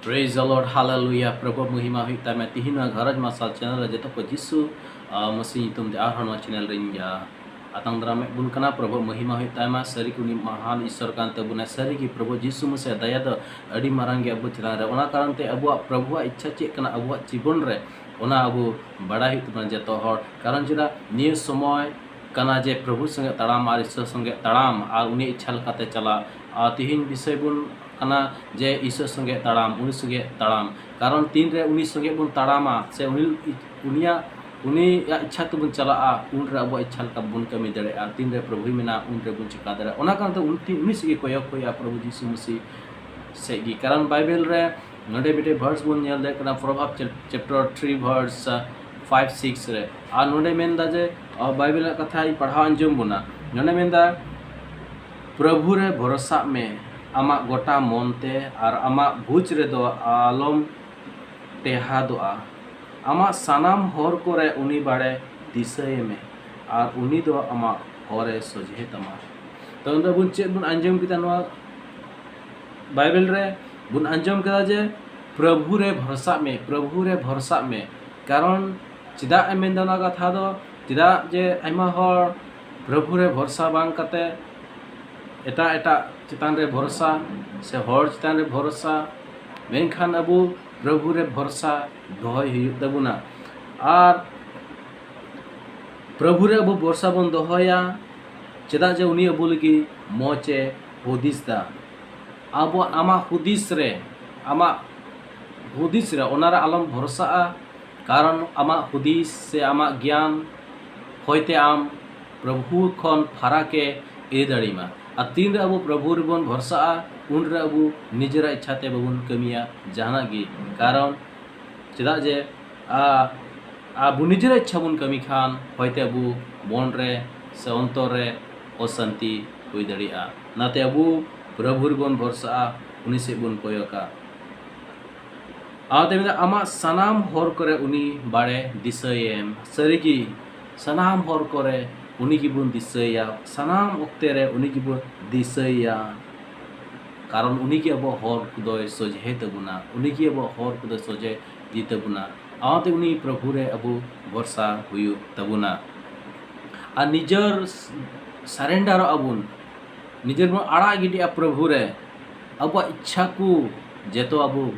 Praise the Lord, Hallelujah. Prabhu महिमा हुई तामे तिहिना घरज मासा चैनल रे जतो को जिसु मसीह तुम दे आरहन चैनल रे या atang drama bun kana Prabhu महिमा हुई तामा सरी कुनी महान ईश्वर कान तबुना सरी की प्रभु जिसु मसीह दया द अडी मारंग गे अबु चिरा रे ओना कारण ते अबु प्रभु इच्छा चे कना अबु जीवन रे ओना अबु बड़ा हुई तुम जतो हर कारण चिरा निय समय कना जे प्रभु संगे तड़ाम आर ईश्वर संगे तड़ाम आर उनी इच्छा लकाते चला तिहिन विषय बुन कना जे ईश्वर संगे तड़ाम उनी संगे तड़ाम कारण तीन रे उनी संगे बुन तड़ामा से उनी इच्छा तबुन चला उन रे अब इच्छा का बुन कमी दड़े तीन रे प्रभु मेना उन रे बुन चिका दड़े ओना कारण उनी संगे कोयक कोया प्रभु यीशु मसीह से गी कारण बाइबल रे नडे बेटे वर्स बुन नेल दे कना प्रोवर्ब चैप्टर 3 वर्स 5-6 रे नोडे मेनदा जे बाइबल कथा पढ़ा अंजुम बुना नोडे मेनदा प्रभु रे भरोसा में आमा गोटा मनते और आमा भुज रे दो आलम टेहा दोआ आमा सानाम हर को रे उनी बाड़े दिसय में और उनी दो आमा हरे सोझे तमा तो उन बुन चेक बुन अंजम किता नवा बाइबल रे बुन अंजम कदा जे प्रभु रे भरोसा में कारण चिदा एमेंदना कथा दो चिदा जे आइमा हर प्रभु रे भरोसा बांग कते एटा एटा चितान रे भरोसा से हर चितान रे भरोसा मेनखान अबु प्रभु रे भरोसा दोहय हुई तबुना और प्रभु रे अबु भरोसा बन दोहया चिदा जे उनी अबु लगी मोचे हुदिस दा अब आमा हुदिस रे ओनारा आलम भरोसा कारण आमा हुदिस से आमा ज्ञान होयते आम प्रभु खन फाराके ए दड़ीमा और तीन रे अबु प्रभु रे बन भरोसा उन रे अबु निजरा इच्छाते बबुन कमिया जहाना गी कारण चिदा जे अबु निजरा इच्छा बुन कमी खान होयते अबु मन रे से अंतर रे अशांति हुई दड़िया नाते अबु प्रभु रे बन भरोसा उनी से बुन कोयका आते में आमा सनाम हर करे उनी बाड़े दिसयेम सरीगी सनाम हर करे उनी की बुन दिसया सनाम ओक्ते रे उनी की बुन दिसया कारण उनी की अब हर कुदय सोझे तबुना उनी की अब हर कुदय सोझे दी तबुना आते उनी प्रभु रे अबु भरोसा हुयु तबुना आ निजर सरेंडर अबुन निजर बुन आड़ा गिडिया प्रभु रे अब इच्छा को जेतो अबु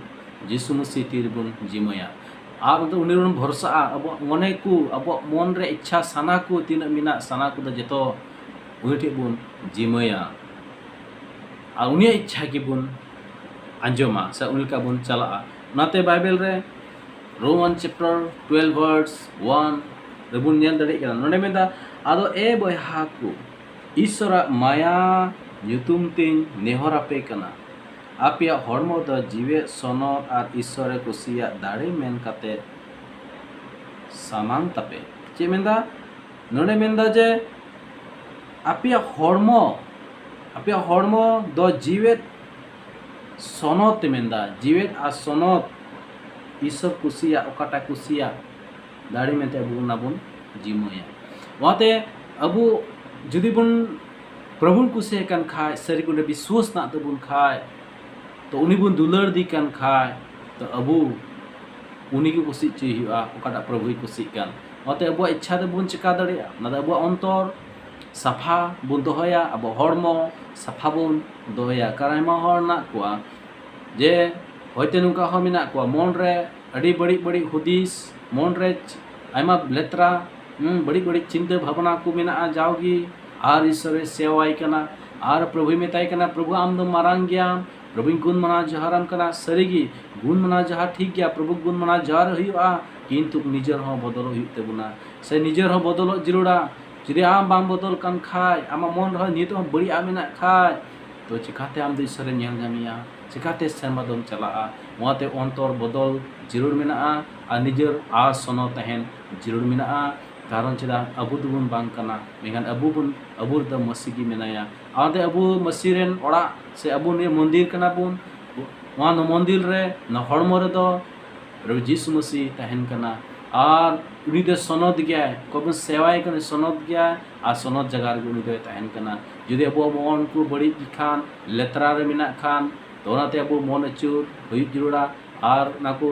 यीशु मसीह तीर बुन जिमया आप तो उन्हें भरोसा अब मने को अब मन रे इच्छा साना को तीन मिना साना को जेतो उन्हें बुन जिमया आ उन्हें इच्छा की बुन अंजमा से उनका बुन चला नाते बाइबल रे रोमन चैप्टर 12 वर्स 1 रे बुन नेल दड़े नोडे मेदा आदो ए बयहा को ईश्वर माया ᱧᱩᱛᱩᱢ ᱛᱤᱧ ᱱᱮᱦᱚᱨ ᱟᱯᱮ ᱠᱟᱱᱟ ᱟᱯᱮᱭᱟᱜ ᱦᱚᱲᱢᱚ ᱫᱚ ᱡᱤᱣᱮᱫ ᱥᱚᱱᱚᱛ ᱟᱨ ईश्वर कुसियाᱜ दाड़े मेन काते सामान तापे चे मेंदा नोडे मेंदा जे आपेयाग हड़मो दो जीवेत सनत मेंदा जीवेत आ सनत ईश्वर कुसिया ओकाटा कुसिया दाड़ी मेंते अबु नाबुन जिमोया वाते अबु जुदी बुन प्रभु कुसे कन खाय सरी कुने विश्वास ना तबुन खाय तो उनी बुन दुलर दी कन खाय तो अबु उनी की कुसी ची हुआ ओकाटा प्रभु कुसी कन वाते अबु इच्छा दे बुन चिका दड़िया ना अबु अंतर सफा बुन दोहया अब हड़मो सफा बुन दोहया कारण हर ना कुआ जे होयते नुका हो मिना कुआ मन रे अड़ी बड़ी हुदिस मन रे आयमा लेत्रा बड़ी चिंता भावना को मिना जाओगी आर ईश्वर सेवाई कना आर प्रभु मेताई कना प्रभु आम दो मारांग ज्ञान प्रभु गुण मना जहाराम कना सरीगी गुण मना जहा ठीक गया प्रभु गुण मना जहार हुआ किंतु निजर हो बदल हुना से निजर हो बदल जरूरा जुदी आम बाम बदल कन खाय आम मन रहा नित बड़ी आमिना खाय तो चिकाते आम दो ईश्वर नेल जामिया चिकाते सेमादम चला वहाते अंतर बदल जरूर मेना आ निजर आ सनो तहन जरूर मेना कारण चेदा अबु दुबुन बांग कना मेगान अबु द मसीगी मेनाया आते अबु मसीरेन ओड़ा से अबु ने मंदिर कना बुन वहां न मंदिर रे न हड़मो रे दो प्रभु यीशु मसीह तहन कना और उनी दे सनद गया कबन सेवाय कने सनद गया आ सनद जगह रे उनी दे तहन कना जुदी अबु मन को बड़ी खान लेतरा रे मेना खान तो तो ओनाते अबो मन अचूर हुई जरूरा और नाको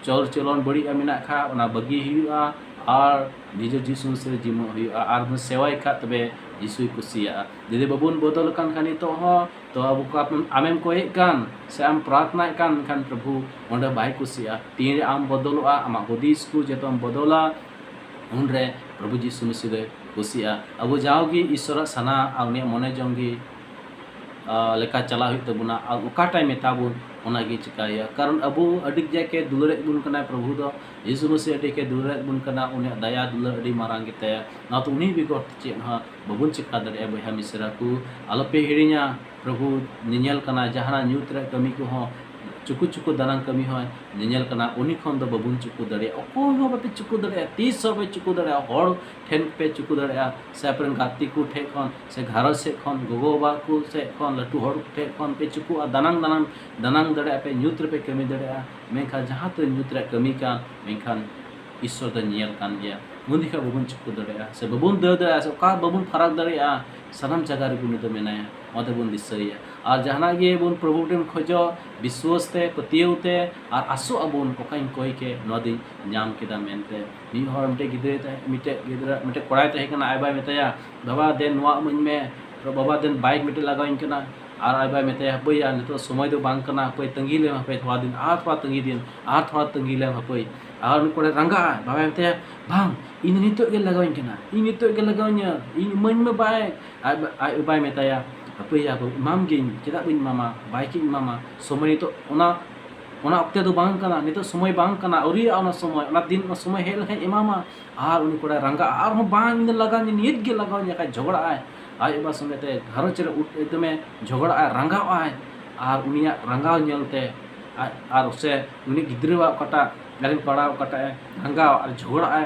चौर चलन बड़ी मेना खा ओना बगी हुआ और निजे जीसु से जिमो हुआ और बन सेवाई खा तबे जीसु कुसिया जदि बाबुन बदल कान खानी तो हो तो अब को आमेम को कान से आम प्रार्थना कान खान प्रभु ओंडे बाय कुसिया तीन आम बदलवा आमा हदिस को जेतम बदला उनरे प्रभु जीसु मसीह दे कुसिया अब जाओगी ईश्वर सना आउनी मने जोंगी लेका चला हुई तबुना और उकाटाई मेताबुन ओनागी चिकाया कारण अबु अडिक जाके दुलरे बुन कना प्रभु दो यीशु मसीह अडिके दुलरे बुन कना उनी दया दुलर अडी मारांग गितया ना तो उनी बिगोर चेन हा बबुन चिका दरे बहा मिसरा को आलोपे हिड़िया प्रभु निनेल कना जहाना न्यूतरे कमी को हो चुकु चुकु दानां कमी हो निनेल कना उनी खन दो बबुन चुकु दरे अको हो बापे चुकु दरे 30 पे चुकु दरे हर ठेन पे चुकु दरे से अपन गाती को ठे खन से घर से खन गोगो बा को से खन लटू हर ठे खन पे चुकु दानां दानां दानां दरे पे न्यूत्र पे कमी दरे मेखा जहां तो न्यूत्र कमी का मेखान ईश्वर द नियल कान गया मुंदिखा बबुन चुकु दरे से बबुन दरे से का बबुन फरक दरे सनम जगह रे गुन तो मेनाया मते बुन दिसैया और जहाना गे बुन प्रभु टेन खोजो विश्वासते पतियौते और आसो अबुन कोकाइन कोई के नदी नाम केदा मेनते नि हर मटे गिदरे मटे कोड़ाय तहे कना आय बाय मेताया बाबा देन नवा मुन में बाबा देन बाइक मटे लगाइन कना और आय बाय मेताया हपैया नितो समय दो बांग कना हपै तंगी ले हपै थोड़ा दिन आ थोड़ा तंगी दिन आ थोड़ा तंगी ले हपै और कोड़े रंगा बाबा मेताया भांग इन नितो के लगाइन कना इन नितो के लगावnya इन मन में आय bye मेताया apa ya aku imam gin kita bin mama baikin mama somai itu ona okte do bang kana nito somai bang kana ori ona somai ona din ona somai hel hai imama ar uni koda ranga ar ho bang in laga ni nit ge laga nya kai jhogda ai ba somai te gharo chere utme jhogda ai ranga ai ar unia ranga nyelte ar se uni gidrewa kata galin pada kata ranga ar jhogda ai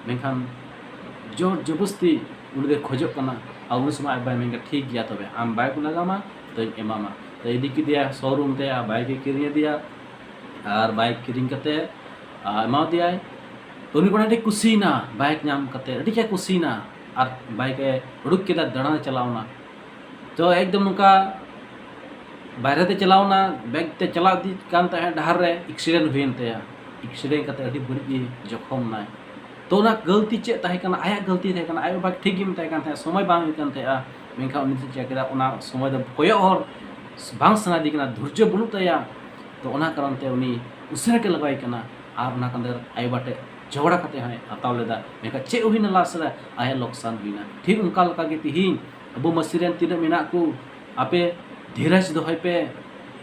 mekhan jor jobasti uni de khojok kana और उन समय bye में ठीक गया तबे आम bike लगामा तो एमामा तो इदी की दिया शोरूम ते बाइक किरिया दिया और बाइक किरिंग कते एमा दिया तो उनी बड़ा कुसीना बाइक नाम कते अडी क्या कुसीना और बाइक उड़ुक के दड़ा चलावना तो एकदम नुका बाहर ते चलावना बैग ते चला दी कान ता डहार रे एक्सीडेंट हुइन ते एक्सीडेंट कते अडी बड़ी जखम ना तो ना गलती चे तहे कना आया गलती थे कना आयो बाग ठीक गिम तहे कन थे समय बांग कन थे मेखा उनी से चेकदा ओना समय द कोयो और बांग सना दी कना धैर्य बनु तया तो ओना कारण ते उनी उसरे के लगाई कना आर ना कंदर आयो बाटे झगड़ा कते है हताव लेदा मेखा चे हुइना लासरा आया लोकसान हुइना ठीक उनका लका के तिहिन अबो मसिरेन तिना मेना को आपे धीरज दोहय पे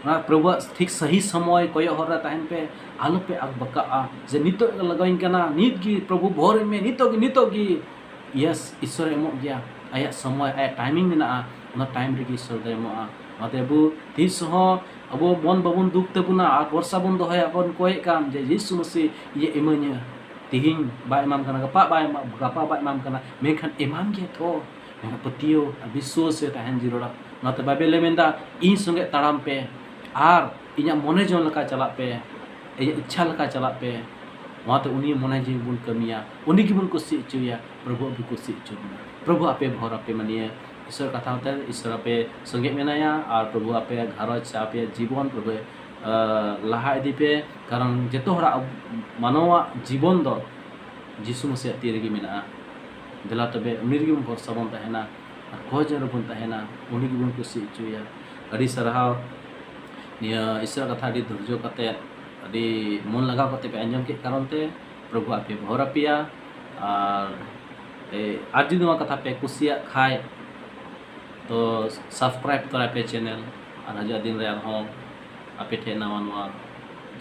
ना प्रभु ठीक सही समय कोयो हरा ताहन पे आलो पे आग बका जे नितो लगाइन कना नित की प्रभु भोर में नितो की यस ईश्वर एमो गया आया समय आया टाइमिंग मेना ना टाइम रे ईश्वर दे एमो माते बु तीस हो अबो मन बाबुन दुख तबुना आ वर्षा बन दोहय अपन कोय काम जे यीशु मसीह ये एमोnya तिहिं बा इमाम कना गपा बा इमाम कना मेखन इमाम के थो मेखा पतियो विश्वास से ताहन जिरोड़ा नाते बाइबल मेंदा इन संगे ताड़ाम पे आर इnya मने जोन लका चला पे इच्छा लका चला पे वहाँ तो उन्हीं मने जी बुन कमिया उन्हीं की बुन कुछ चुया प्रभु भी कुछ चुना प्रभु आपे भर आपे मानिए ईश्वर कथा होता है ईश्वर आपे संगे मेनाया और प्रभु आपे घरज आपे जीवन प्रभु लहा इदी पे कारण जेतो हरा मानवा जीवन दो जीसु मसीह तीरगी मेना दिला तबे उन्हीं की बुन भरोसा बन तहना और खोज बुन तहना उन्हीं की बुन कुछ चुया अड़ी सरहाव निया ईश्वर कथा दी धैर्य कते अभी मन लगा कते पे अंजम के कारण ते प्रभु आपे भर आपिया और आज नवा कथा पे कुसिया खाए तो सब्सक्राइब करा पे चैनल और हजा दिन रे हो आपे ठे नवा नवा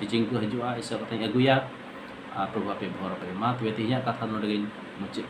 टीचिंग को हजुआ ईश्वर कथा अगुया और प्रभु आपे भर पे मा तबे तिहिया कथा नोडे मुचे